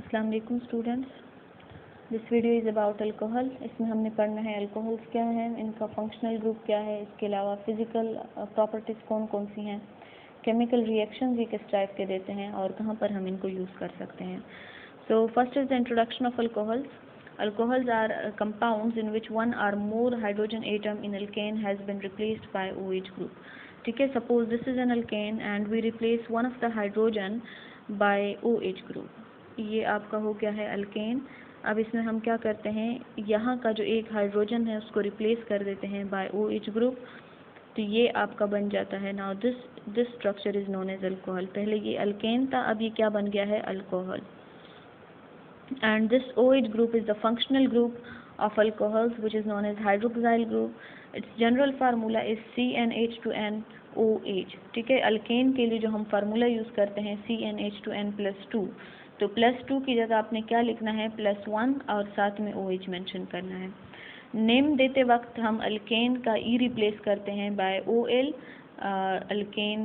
अस्सलाम वालेकुम students, this video is about alcohol. इसमें हमने पढ़ना है अल्कोहल्स क्या हैं, इनका फंक्शनल ग्रुप क्या है, इसके अलावा फिज़िकल प्रॉपर्टीज़ कौन कौन सी हैं, केमिकल रिएक्शंस ये किस टाइप के देते हैं और कहाँ पर हम इनको यूज़ कर सकते हैं। So first is the introduction of alcohols. Alcohols are compounds in which one or more hydrogen atom in alkane has been replaced by OH group. ठीक है, suppose this is an alkane and we replace one of the hydrogen by OH group. ये आपका हो गया है alkane. अब इसमें हम क्या करते हैं, यहाँ का जो एक हाइड्रोजन है उसको रिप्लेस कर देते हैं बाय OH ग्रुप, तो ये आपका बन जाता है. Now this structure is known as alcohol. पहले ये अल्केन था, अब ये क्या बन गया है, alcohol. And this OH group is the functional group of alcohols, which is known as hydroxyl group. Its general formula is CnH2nOH. ठीक है, अल्केन के लिए जो हम फार्मूला यूज़ करते हैं CnH2n+2, तो +2 की जगह आपने क्या लिखना है, +1 और साथ में OH मेंशन करना है. नेम देते वक्त हम अल्केन का ई रिप्लेस करते हैं बाय OL. अल्केन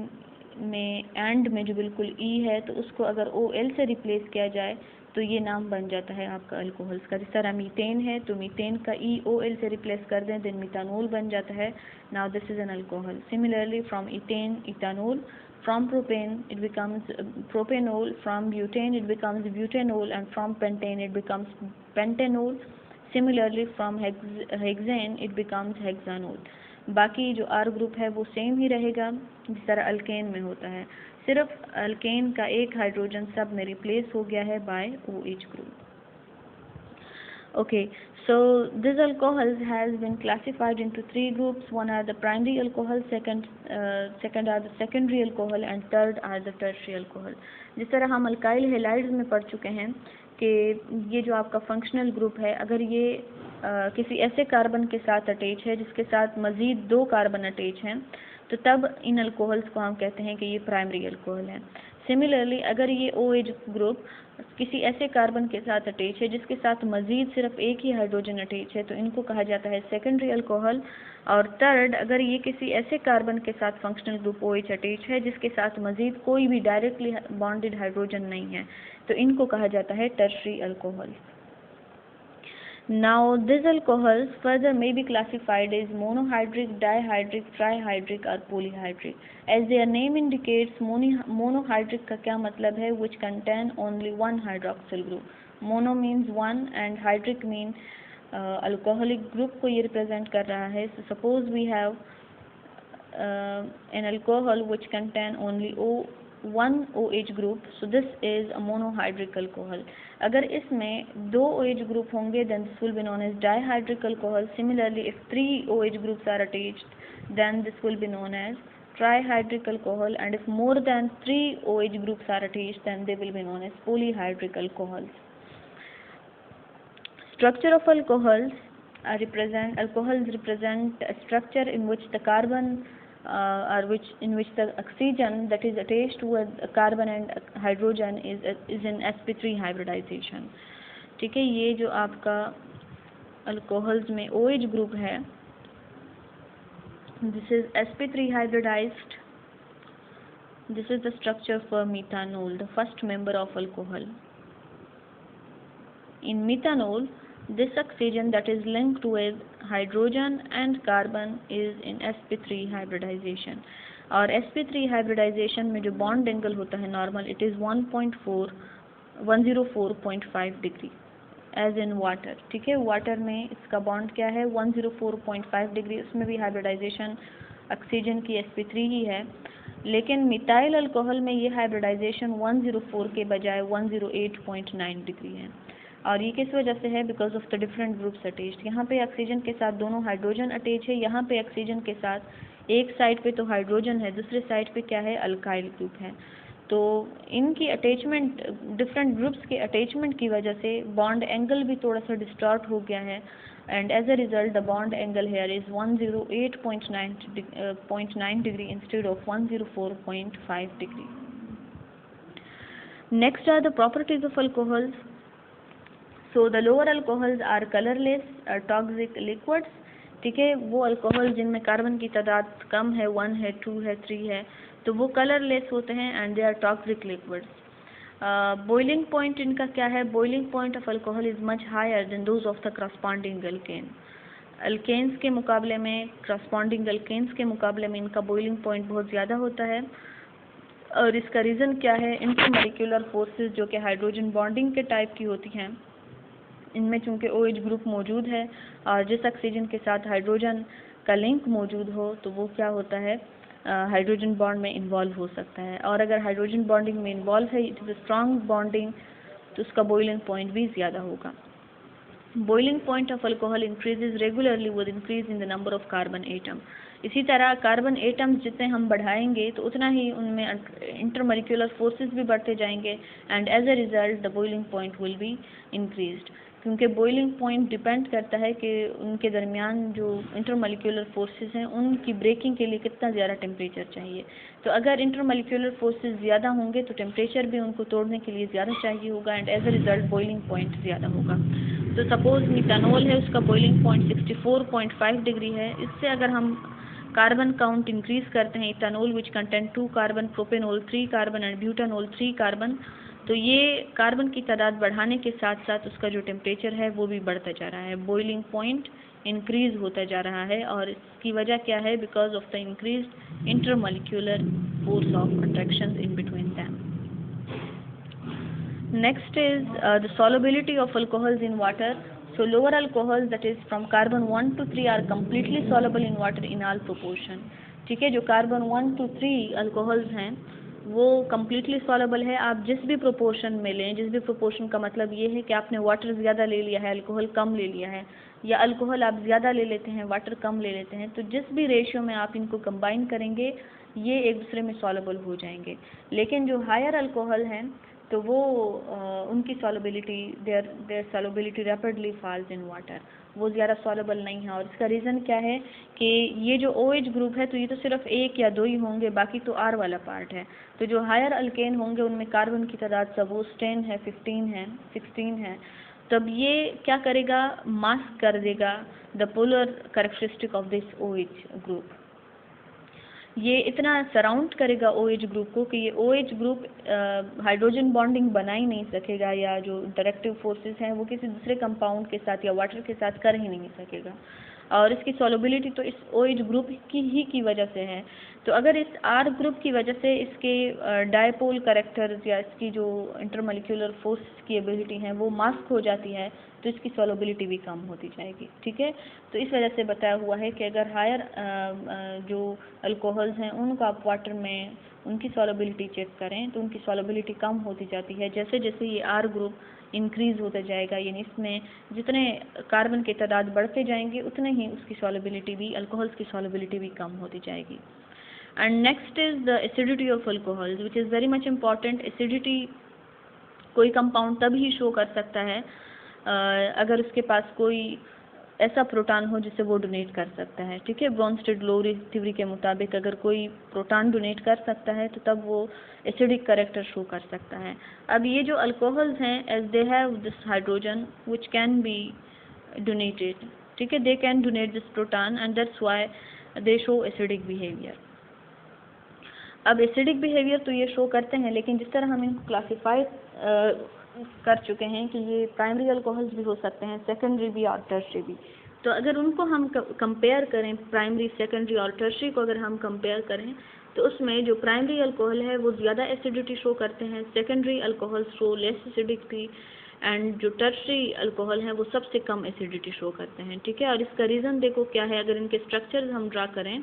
में एंड में जो बिल्कुल ई है तो उसको अगर OL से रिप्लेस किया जाए तो ये नाम बन जाता है आपका अल्कोहल्स का. जिस तरह मीथेन है तो मीथेन का ई OL से रिप्लेस कर दें, देन मिथानोल बन जाता है. Now this is an alcohol. Similarly from ethane ethanol, from propane it becomes propanol, from butane it becomes butanol and from pentane it becomes pentanol. Similarly from hexane it becomes hexanol. बाकी जो are group है वो same ही रहेगा जिस तरह alkane में होता है, सिर्फ अल्केन का एक हाइड्रोजन सब में रिप्लेस हो गया है by OH group. Okay, so this alcohols has been classified into three groups. One are the primary alcohol, second are the secondary alcohol and third are the tertiary alcohol. जिस तरह हम alkyl halides में पढ़ चुके हैं कि ये जो आपका फंक्शनल ग्रुप है, अगर ये किसी ऐसे कार्बन के साथ अटैच है जिसके साथ मज़ीद 2 कार्बन अटैच हैं, तो तब इन अल्कोहल्स को हम कहते हैं कि ये प्राइमरी अल्कोहल है. सिमिलरली अगर ये OH ग्रुप किसी ऐसे कार्बन के साथ अटैच है जिसके साथ मज़ीद सिर्फ एक ही हाइड्रोजन अटैच है, तो इनको कहा जाता है सेकेंडरी अल्कोहल. और थर्ड, अगर ये किसी ऐसे कार्बन के साथ फंक्शनल ग्रुप OH अटैच है जिसके साथ मज़ीद कोई भी डायरेक्टली बॉन्डेड हाइड्रोजन नहीं है, तो इनको कहा जाता है tertiary alcohol. Now these alcohols further may be classified as monohydric, dihydric, trihydric or polyhydric. As their name indicates, monohydric का क्या मतलब है, which contain only one hydroxyl group. Mono means one and hydric means alcoholic group को ये represent कर रहा है. So suppose we have an alcohol which contain only one OH group, so this is a monohydric alcohol. अगर इसमें 2 OH group होंगे then this will be known as dihydric alcohol. Similarly, if 3 OH groups are attached then this will be known as trihydric alcohol, and if more than 3 OH groups are attached then they will be known as polyhydric alcohols. Structure of alcohols represent a structure in which the carbon in which the oxygen that is attached to a carbon and hydrogen is in sp3 hybridization. ठीक है, ये जो आपका alcohols में OH group है, this is sp3 hybridized. This is the structure for methanol, the first member of alcohol. In methanol, this oxygen that is linked with hydrogen and carbon is in sp3 hybridization. और sp3 hybridization में जो bond angle होता है normal, it is 104.5 degree as in water. ठीक है, water में इसका bond क्या है, 104.5 डिग्री. उसमें भी हाइब्रिडाइजेशन ऑक्सीजन की sp3 ही है, लेकिन मिथाइल अल्कोहल में ये हाइब्रिडाइजेशन 104 के बजाय 108.9 डिग्री है. और ये किस वजह से है, because of the different groups attached. यहाँ पे ऑक्सीजन के साथ दोनों हाइड्रोजन अटैच है, यहाँ पे ऑक्सीजन के साथ एक साइड पे तो हाइड्रोजन है, दूसरे साइड पे क्या है, अल्काइल ग्रुप है. तो इनकी अटैचमेंट, डिफरेंट ग्रुप्स के अटैचमेंट की वजह से बॉन्ड एंगल भी थोड़ा सा डिस्टॉर्ट हो गया है, and as a result the bond angle here is 108.9 degree instead of 104.5 degree. Next are the properties of alcohols. So the lower alcohols are colorless or toxic liquids. ठीक है, वो alcohol जिनमें कार्बन की तादाद कम है, 1 है, 2 है, 3 है, तो वो कलरलेस होते हैं and they are toxic liquids. Boiling point इनका क्या है? Boiling point of alcohol is much higher than those of the corresponding alkane. Alkanes के मुकाबले में, करस्पॉन्डिंग अल्केन्स के मुकाबले में इनका बॉइलिंग पॉइंट बहुत ज़्यादा होता है। और इसका रीज़न क्या है? इंटरमॉलिक्यूलर फोर्सेस जो कि हाइड्रोजन बॉन्डिंग के टाइप की होती हैं, इनमें चूँकि OH ग्रुप मौजूद है और जिस ऑक्सीजन के साथ हाइड्रोजन का लिंक मौजूद हो तो वो क्या होता है, हाइड्रोजन बॉन्ड में इन्वॉल्व हो सकता है। और अगर हाइड्रोजन बॉन्डिंग में इन्वॉल्व है, इट इज़ स्ट्रॉन्ग बॉन्डिंग, तो उसका बॉइलिंग पॉइंट भी ज़्यादा होगा। Boiling point of alcohol increases regularly with increase in the number of carbon atom. इसी तरह कार्बन एटम्स जितने हम बढ़ाएंगे तो उतना ही उनमें इंटरमॉलिक्यूलर फोर्सेस भी बढ़ते जाएंगे and as a result the boiling point will be increased. क्योंकि बॉइलिंग पॉइंट डिपेंड करता है कि उनके दरमियान जो इंटरमॉलिक्यूलर फोर्सेस हैं उनकी ब्रेकिंग के लिए कितना ज़्यादा टेम्परेचर चाहिए। तो अगर इंटरमॉलिक्यूलर फोर्सेस ज़्यादा होंगे तो टेम्परेचर भी उनको तोड़ने के लिए ज़्यादा चाहिए होगा and as a result boiling point ज़्यादा होगा। तो सपोज मिथानॉल है, उसका बॉइलिंग पॉइंट 64.5 डिग्री है। इससे अगर हम कार्बन काउंट इंक्रीज करते हैं, ethanol which content 2 carbon, propanol 3 carbon and butanol 3 carbon, तो ये कार्बन की तादाद बढ़ाने के साथ साथ उसका जो टेम्परेचर है वो भी बढ़ता जा रहा है, बॉइलिंग पॉइंट इंक्रीज होता जा रहा है। और इसकी वजह क्या है? Because of the increased intermolecular force of attraction in between them. Next is the solubility of alcohols in water. So lower alcohols, that is from carbon 1 to 3, are completely soluble in water in all proportion. ठीक है, जो carbon 1 to 3 alcohols हैं वो completely soluble है। आप जिस भी proportion में लें, जिस भी प्रोपोर्शन का मतलब ये है कि आपने वाटर ज़्यादा ले लिया है, अल्कोहल कम ले लिया है, या अल्कोहल आप ज़्यादा ले लेते हैं, वाटर कम ले लेते हैं, तो जिस भी रेशियो में आप इनको कंबाइन करेंगे ये एक दूसरे में सॉलेबल हो जाएंगे। लेकिन जो हायर अल्कोहल हैं तो वो उनकी solubility, there solubility rapidly falls in water, वो ज़्यादा सॉलेबल नहीं है। और इसका रीज़न क्या है कि ये जो OH ग्रुप है तो ये तो सिर्फ 1 या 2 ही होंगे, बाकी तो R वाला पार्ट है। तो जो हायर अल्केन होंगे उनमें कार्बन की तादाद सपोज 10 है, 15 है, 16 है, तब ये क्या करेगा? मास्क कर देगा the polar characteristic of this OH group. ये इतना सराउंड करेगा OH ग्रुप को कि ये OH ग्रुप हाइड्रोजन बॉन्डिंग बना ही नहीं सकेगा, या जो इंटरेक्टिव फोर्सेस हैं वो किसी दूसरे कंपाउंड के साथ या वाटर के साथ कर ही नहीं सकेगा। और इसकी सॉलेबिलिटी तो इस OH ग्रुप की वजह से है। तो अगर इस R ग्रुप की वजह से इसके डायपोल कैरेक्टर्स या इसकी जो इंटरमॉलिक्यूलर फोर्स की एबिलिटी है वो मास्क हो जाती है, तो इसकी सॉलेबिलिटी भी कम होती जाएगी। ठीक है, तो इस वजह से बताया हुआ है कि अगर हायर जो अल्कोहल्स हैं उनको आप वाटर में उनकी सॉलेबिलिटी चेक करें तो उनकी सॉलेबिलिटी कम होती जाती है जैसे जैसे ये R ग्रुप इंक्रीज होता जाएगा, यानी इसमें जितने कार्बन की तादाद बढ़ते जाएंगे उतने ही उसकी सॉलेबिलिटी भी, अल्कोहल्स की सॉलेबिलिटी भी कम होती जाएगी। And next is the acidity of alcohols which is very much important. Acidity कोई कंपाउंड तभी शो कर सकता है अगर उसके पास कोई ऐसा प्रोटॉन हो जिसे वो डोनेट कर सकता है। ठीक है, ब्रोंस्टेड-लोरी थ्योरी के मुताबिक अगर कोई प्रोटॉन डोनेट कर सकता है तो तब वो एसिडिक कैरेक्टर शो कर सकता है। अब ये जो अल्कोहल्स हैं, as they have this hydrogen which can be donated, ठीक है, they can donate this proton and that's why they show acidic behaviour. अब एसिडिक बिहेवियर तो ये शो करते हैं, लेकिन जिस तरह हम इनको क्लासीफाई कर चुके हैं कि ये प्राइमरी अल्कोहल्स भी हो सकते हैं, सेकेंडरी भी और टर्शरी भी, तो अगर उनको हम कंपेयर करें, प्राइमरी, सेकेंडरी और टर्शरी को अगर हम कंपेयर करें तो उसमें जो प्राइमरी अल्कोहल है वो ज़्यादा एसिडिटी शो करते हैं, secondary alcohol show less acidity, and जो टर्शरी अल्कोहल हैं वो सबसे कम एसिडिटी शो करते हैं। ठीक है, और इसका रीज़न देखो क्या है, अगर इनके स्ट्रक्चर्स हम ड्रा करें,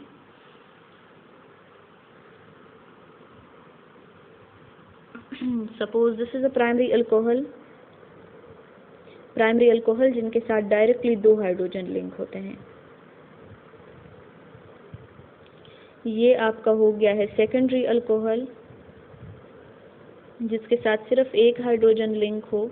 suppose this is a primary alcohol जिनके साथ डायरेक्टली 2 हाइड्रोजन लिंक होते हैं। ये आपका हो गया है सेकेंडरी अल्कोहल जिसके साथ सिर्फ 1 हाइड्रोजन लिंक हो,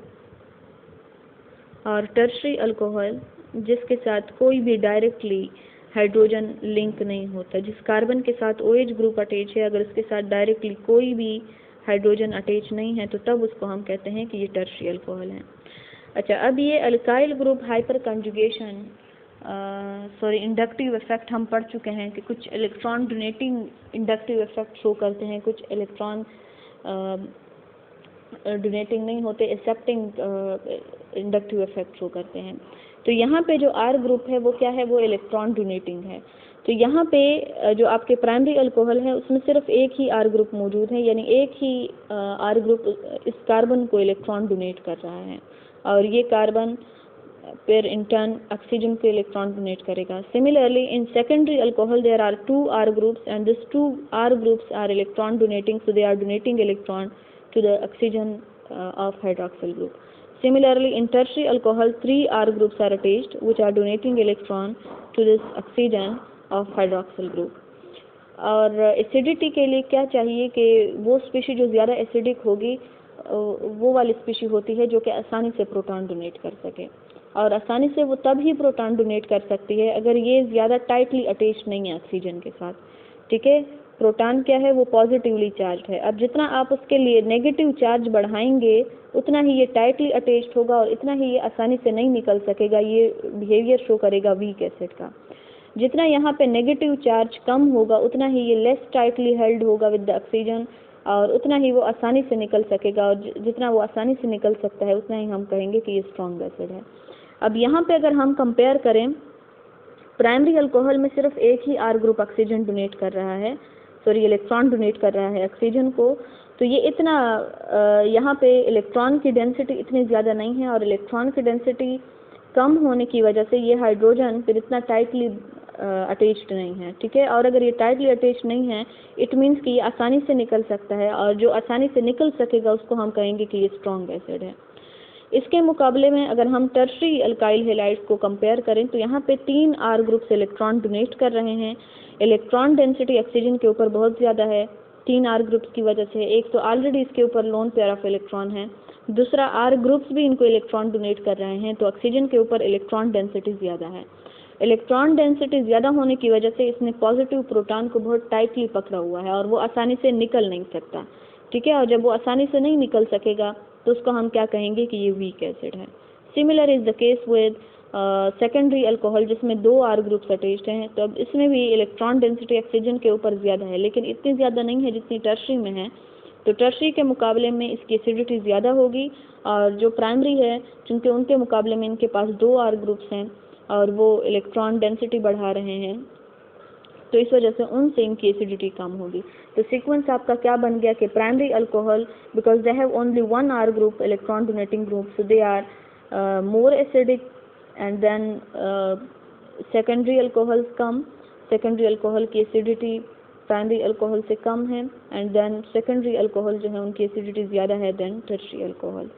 और टर्शरी अल्कोहल जिसके साथ कोई भी डायरेक्टली हाइड्रोजन लिंक नहीं होता, जिस कार्बन के साथ OH ग्रुप अटैच है अगर उसके साथ डायरेक्टली कोई भी हाइड्रोजन अटैच नहीं है तो तब उसको हम कहते हैं कि ये टर्शरी अल्कोहल है। अच्छा, अब ये alkyl group hyper conjugation, inductive effect हम पढ़ चुके हैं कि कुछ electron donating inductive effect show करते हैं, कुछ इलेक्ट्रॉन डोनेटिंग नहीं होते, एक्सेप्टिंग इंडक्टिव इफेक्ट शो करते हैं। तो यहाँ पे जो R ग्रुप है वो क्या है, वो इलेक्ट्रॉन डोनेटिंग है। तो यहाँ पे जो आपके प्राइमरी अल्कोहल है उसमें सिर्फ एक ही R ग्रुप मौजूद है, यानी एक ही R ग्रुप इस कार्बन को इलेक्ट्रॉन डोनेट कर रहा है, और ये कार्बन फिर इन टर्न ऑक्सीजन को इलेक्ट्रॉन डोनेट करेगा। Similarly in secondary alcohol there are 2 R groups and this 2 R groups are electron donating, so they are donating electron to the oxygen of hydroxyl group. Similarly, in tertiary alcohol, 3 R groups are attached, which are donating electron to this oxygen of hydroxyl group. और acidity के लिए क्या चाहिए कि वो species जो ज़्यादा acidic होगी वो वाली स्पीशी होती है जो कि आसानी से प्रोटॉन डोनेट कर सके, और आसानी से वो तब ही प्रोटॉन डोनेट कर सकती है अगर ये ज़्यादा टाइटली अटैच नहीं है ऑक्सीजन के साथ। ठीक है, प्रोटॉन क्या है, वो पॉजिटिवली चार्ज है। अब जितना आप उसके लिए नेगेटिव चार्ज बढ़ाएंगे उतना ही ये टाइटली अटैच्ड होगा और इतना ही ये आसानी से नहीं निकल सकेगा, ये बिहेवियर शो करेगा वीक एसिड का। जितना यहाँ पे नेगेटिव चार्ज कम होगा उतना ही ये लेस टाइटली हेल्ड होगा विद द ऑक्सीजन, और उतना ही वो आसानी से निकल सकेगा, और जितना वो आसानी से निकल सकता है उतना ही हम कहेंगे कि ये स्ट्रॉन्ग एसिड है। अब यहाँ पे अगर हम कंपेयर करें, प्राइमरी अल्कोहल में सिर्फ एक ही R ग्रुप ऑक्सीजन डोनेट कर रहा है, सॉरी इलेक्ट्रॉन डोनेट कर रहा है ऑक्सीजन को, तो ये इतना यहाँ पे इलेक्ट्रॉन की डेंसिटी इतनी ज़्यादा नहीं है, और इलेक्ट्रॉन की डेंसिटी कम होने की वजह से ये हाइड्रोजन फिर इतना टाइटली अटैच्ड नहीं है। ठीक है, और अगर ये टाइटली अटैच्ड नहीं है इट मीन्स कि ये आसानी से निकल सकता है, और जो आसानी से निकल सकेगा उसको हम कहेंगे कि ये स्ट्रॉन्ग एसिड है। इसके मुकाबले में अगर हम टर्शरी अल्काइल हैलाइड्स को कंपेयर करें तो यहाँ पे 3 R ग्रुप्स इलेक्ट्रॉन डोनेट कर रहे हैं। इलेक्ट्रॉन डेंसिटी ऑक्सीजन के ऊपर बहुत ज़्यादा है 3 R ग्रुप्स की वजह से। एक तो ऑलरेडी इसके ऊपर लोन पेयर ऑफ इलेक्ट्रॉन है, दूसरा R ग्रुप्स भी इनको इलेक्ट्रॉन डोनेट कर रहे हैं, तो ऑक्सीजन के ऊपर इलेक्ट्रॉन डेंसिटी ज़्यादा है। इलेक्ट्रॉन डेंसिटी ज़्यादा होने की वजह से इसने पॉजिटिव प्रोटॉन को बहुत टाइटली पकड़ा हुआ है और वो आसानी से निकल नहीं सकता। ठीक है, और जब वो आसानी से नहीं निकल सकेगा तो उसको हम क्या कहेंगे कि ये वीक एसिड है। Similar is the case with secondary alcohol जिसमें 2 R ग्रुप्स अटैच्ड हैं, तो अब इसमें भी इलेक्ट्रॉन डेंसिटी ऑक्सीजन के ऊपर ज़्यादा है, लेकिन इतनी ज़्यादा नहीं है जितनी टर्शरी में है। तो टर्शरी के मुकाबले में इसकी एसिडिटी ज़्यादा होगी, और जो प्राइमरी है चूँकि उनके मुकाबले में इनके पास 2 R ग्रुप्स हैं और वो इलेक्ट्रॉन डेंसिटी बढ़ा रहे हैं, तो इस वजह से उनसे इनकी एसिडिटी कम होगी। तो सीक्वेंस आपका क्या बन गया कि primary alcohol because they have only 1 R group electron donating group, so they are more acidic, and then secondary alcohol कम, सेकेंडरी अल्कोहल की एसिडिटी प्राइमरी अल्कोहल से कम है, एंड देन सेकेंडरी अल्कोहल जो है उनकी एसिडिटी ज़्यादा है than tertiary alcohol.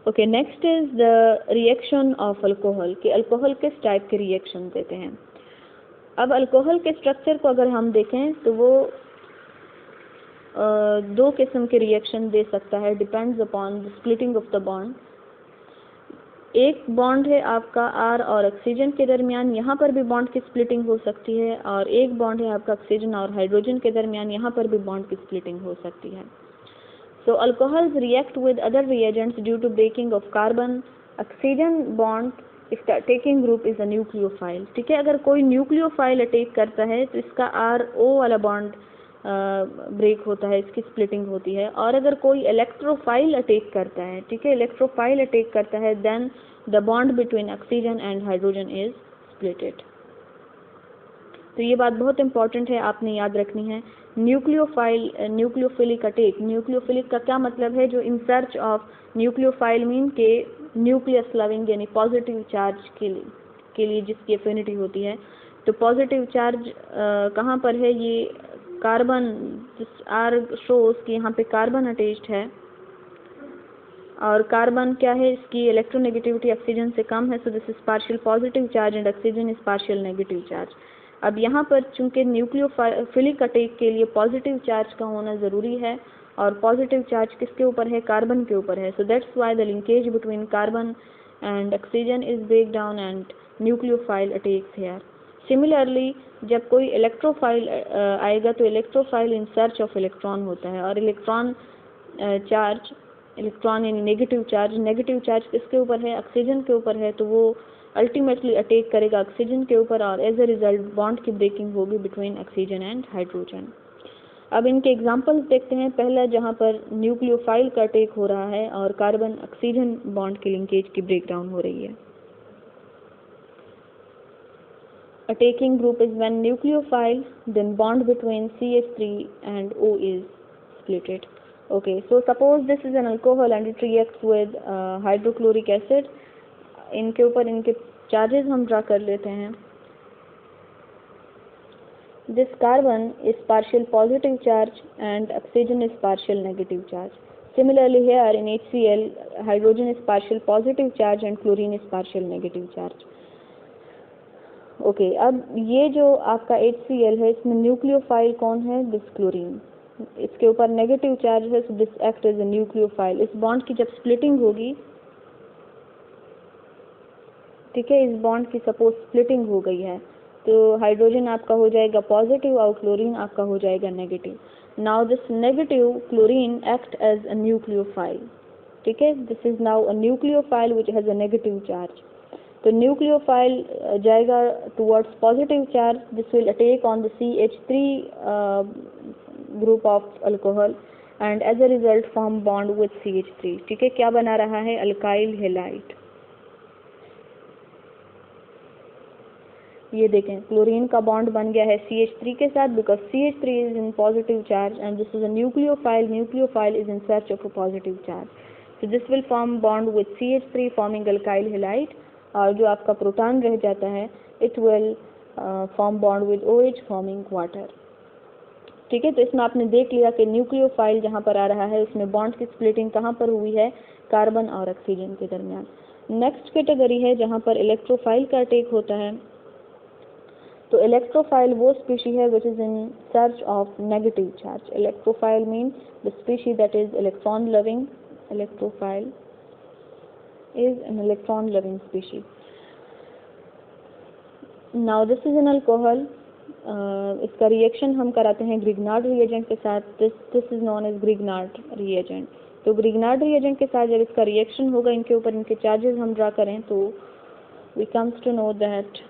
Okay, next is the reaction of alcohol कि अल्कोहल किस टाइप के रिएक्शन देते हैं। अब अल्कोहल के स्ट्रक्चर को अगर हम देखें तो वो 2 किस्म के रिएक्शन दे सकता है, depends upon the splitting of the bond. एक बॉन्ड है आपका R और ऑक्सीजन के दरमियान, यहाँ पर भी बॉन्ड की स्प्लिटिंग हो सकती है, और एक बॉन्ड है आपका ऑक्सीजन और हाइड्रोजन के दरमियान, यहाँ पर भी बॉन्ड की स्प्लिटिंग हो सकती है। So alcohols react with other reagents due to breaking of carbon oxygen bond if the attacking group is a nucleophile। ठीक है, अगर कोई न्यूक्लियोफाइल अटैक करता है तो इसका RO वाला बॉन्ड ब्रेक होता है, इसकी स्प्लिटिंग होती है। और अगर कोई इलेक्ट्रोफाइल अटैक करता है, ठीक है, इलेक्ट्रोफाइल अटैक करता है, then the bond between oxygen and hydrogen is splitted. तो ये बात बहुत इंपॉर्टेंट है, आपने याद रखनी है। न्यूक्लियोफिलिक अटैक, न्यूक्लियोफिलिक का क्या मतलब है, जो इन सर्च ऑफ न्यूक्लियोफाइल मीन के न्यूक्लियस लविंग यानी पॉजिटिव चार्ज के लिए जिसकी एफिनिटी होती है। तो पॉजिटिव चार्ज कहाँ पर है, ये कार्बन R शोज कि यहाँ पे कार्बन अटैच्ड है, और कार्बन क्या है, इसकी इलेक्ट्रोनेगेटिविटी ऑक्सीजन से कम है, so this is partial positive charge and oxygen is partial negative charge. अब यहाँ पर चूंकि न्यूक्लियोफिलिक अटैक के लिए पॉजिटिव चार्ज का होना ज़रूरी है, और पॉजिटिव चार्ज किसके ऊपर है, कार्बन के ऊपर है, so that's why the linkage between carbon and oxygen is break down and nucleophile attacks here. Similarly जब कोई इलेक्ट्रोफाइल आएगा तो electrophile in search of electron होता है, और इलेक्ट्रॉन यानी नेगेटिव चार्ज किसके ऊपर है, ऑक्सीजन के ऊपर है, तो वो अल्टीमेटली अटैक करेगा ऑक्सीजन के ऊपर, और एज अ रिजल्ट बॉन्ड की ब्रेकिंग होगी बिटवीन ऑक्सीजन एंड हाइड्रोजन। अब इनके एग्जांपल्स देखते हैं। पहला जहाँ पर न्यूक्लियोफाइल का अटैक हो रहा है और कार्बन ऑक्सीजन बॉन्ड की लिंकेज की ब्रेकडाउन हो रही है। Attacking group is when nucleophile, then bond between CH3 and O is splitted. Okay, so suppose this is an alcohol and it reacts with hydrochloric acid. इनके ऊपर इनके charges हम draw कर लेते हैं। This carbon is partial positive charge and oxygen is partial negative charge. Similarly here in HCl, hydrogen is partial positive charge and chlorine is partial negative charge. Okay अब ये जो आपका HCl है इसमें न्यूक्लियोफाइल कौन है? This chlorine. इसके ऊपर नेगेटिव चार्ज है, so this act as a nucleophile. इस बॉन्ड की जब स्प्लिटिंग होगी, ठीक है, इस बॉन्ड की सपोज स्प्लिटिंग हो गई है तो हाइड्रोजन आपका हो जाएगा पॉजिटिव और क्लोरीन आपका हो जाएगा negative. Now this negative chlorine act as a nucleophile, ठीक है, this is now a nucleophile which has a negative charge. तो न्यूक्लियोफाइल जाएगा towards positive charge, this will attack on the CH3 group of alcohol and as a result form bond with CH3, ठीक है। क्या बना रहा है? Alkyl halide. ये देखें क्लोरीन का बॉन्ड बन गया है CH3 के साथ because CH3 is in positive charge and this is a nucleophile. Nucleophile is in search of a positive charge, so this will form bond with CH3 forming alkyl halide. और जो आपका proton रह जाता है it will form bond with OH forming water, ठीक है। तो इसमें आपने देख लिया कि न्यूक्लियोफाइल जहाँ पर आ रहा है उसमें बॉन्ड की स्प्लिटिंग कहाँ पर हुई है? कार्बन और ऑक्सीजन के दरमियान। नेक्स्ट कैटेगरी है जहाँ पर इलेक्ट्रोफाइल का अटैक होता है। तो इलेक्ट्रोफाइल वो स्पीशी है which is in search of negative charge. Electrophile mean the species that is electron loving. Electrophile is an electron loving species. Now this is an alcohol. इसका रिएक्शन हम कराते हैं ग्रिग्नार्ड रिएजेंट के साथ। This is known as Grignard reagent. तो Grignard reagent के साथ जब इसका रिएक्शन होगा, इनके ऊपर इनके चार्जेस हम ड्रा करें तो we comes to know that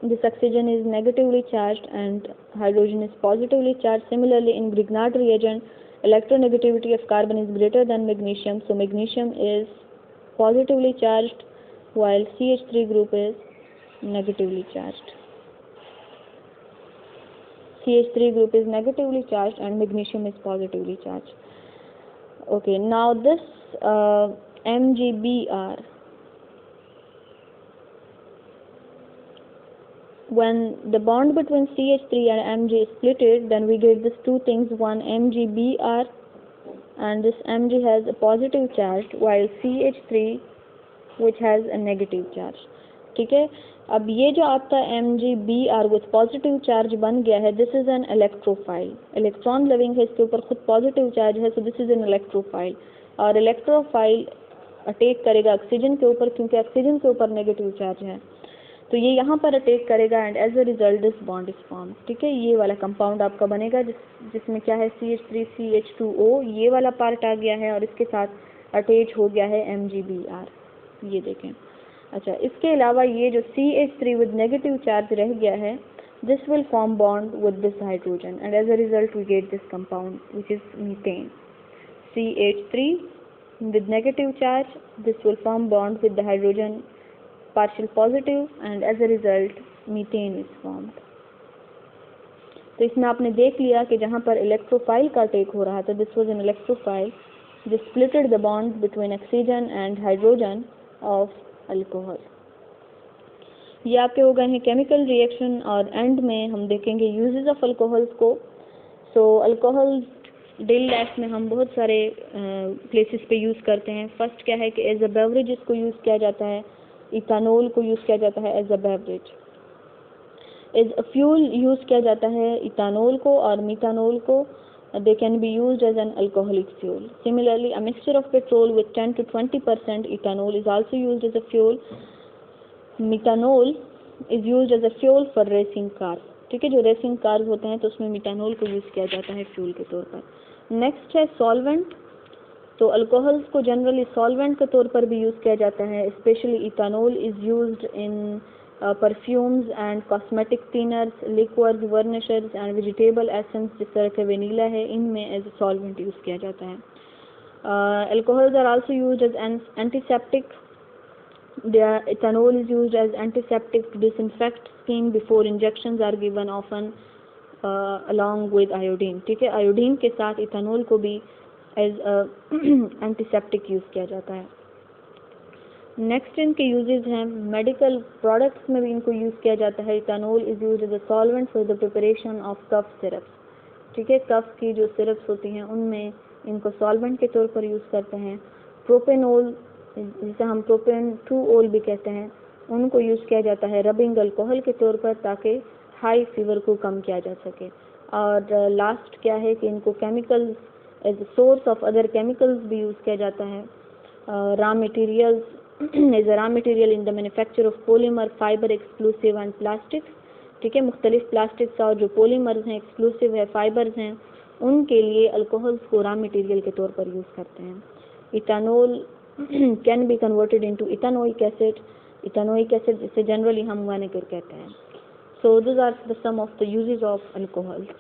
this oxygen is negatively charged and hydrogen is positively charged. Similarly in Grignard reagent, electronegativity of carbon is greater than magnesium, so magnesium is positively charged while CH3 group is negatively charged. CH3 group is negatively charged and magnesium is positively charged. Okay, now this MgBr, when the bond between CH3 and Mg is splitted, then we get these two things, one MgBr and this Mg has a positive charge while CH3 which has a negative charge, ठीक है। अब ये जो आपका MgBr with positive charge बन गया है, this is an electrophile. Electron loving है, इसके ऊपर खुद पॉजिटिव चार्ज है, so this is an electrophile. और इलेक्ट्रोफाइल अटैक करेगा ऑक्सीजन के ऊपर क्योंकि ऑक्सीजन के ऊपर नेगेटिव चार्ज है, तो ये यहाँ पर अटैक करेगा and as a result this bond is form, ठीक है। ये वाला कंपाउंड आपका बनेगा जिसमें क्या है? CH3CH2O, ये वाला पार्ट आ गया है और इसके साथ अटैच हो गया है MgBr, ये देखें। अच्छा, इसके अलावा ये जो CH3 विद नेगेटिव चार्ज रह गया है, this will form bond with this hydrogen and as a result we get this compound which is methane. CH3 with negative charge, this will form bond with the hydrogen partial positive and as a result methane is formed. तो इसमें आपने देख लिया कि जहाँ पर electrophile का attack हो रहा था, this was an electrophile this splitted the bond between oxygen and hydrogen of alcohol. ये आपके हो गए हैं केमिकल रिएक्शन और एंड में हम देखेंगे यूजेस ऑफ अल्कोहल्स को। सो अल्कोहल्स डेली लाइफ में हम बहुत सारे प्लेसेस पे यूज़ करते हैं। फर्स्ट क्या है कि एज अ बेवरेज इसको यूज़ किया जाता है, इथानॉल को यूज़ किया जाता है as a beverage. As a fuel use किया जाता है इथानॉल को और मीथानॉल को, they can be used as an alcoholic fuel. Similarly, a mixture of petrol with 10 to 20% ethanol is also used as a fuel. Methanol is used as a fuel for racing cars. ठीक है, जो racing cars होते हैं तो उसमें methanol को use किया जाता है फ्यूल के तौर पर। नेक्स्ट है सॉल्वेंट। तो अल्कोहल्स को जनरली सॉल्वेंट के तौर पर भी यूज़ किया जाता है, specially ethanol is used in perfumes and cosmetic cleaners, liquors, varnishers and vegetable essence जिस तरह के वेनीला है, इनमें एज ए सॉल्वेंट यूज़ किया जाता है. Alcohols are also used as antiseptic. Ethanol is used as antiseptic to disinfect skin before injections are given, often along with iodine. ठीक है, आयोडीन के साथ इथेनॉल को भी एज एंटीसेप्टिक यूज़ किया जाता है. नेक्स्ट इनके यूजेस हैं मेडिकल प्रोडक्ट्स में भी इनको यूज़ किया जाता है. Ethanol is used as a solvent for the preparation of cough syrups. ठीक है, कफ की जो सिरप्स होती हैं उनमें इनको सॉल्वेंट के तौर पर यूज़ करते हैं. प्रोपेनॉल, जिसे हम प्रोपेन 2-ओल भी कहते हैं, उनको यूज़ किया जाता है रबिंग अल्कोहल के तौर पर ताकि हाई फीवर को कम किया जा सके. और लास्ट क्या है कि इनको chemicals as source of other chemicals भी यूज़ किया जाता है. Raw materials is a raw material in the manufacture of polymer, fiber, explosive and plastics. ठीक है, मुख्तलिफ प्लास्टिक्स और जो पोलीमर्स हैं, एक्सक्लूसिव है, फाइबर्स हैं, उनके लिए अल्कोहल्स को रॉ मटेरियल के तौर पर यूज़ करते हैं. Ethanol can be converted into ethanoic acid. Ethanoic acid जिसे जनरली हम विनेगर कहते हैं. So this are the some of the uses of alcohols.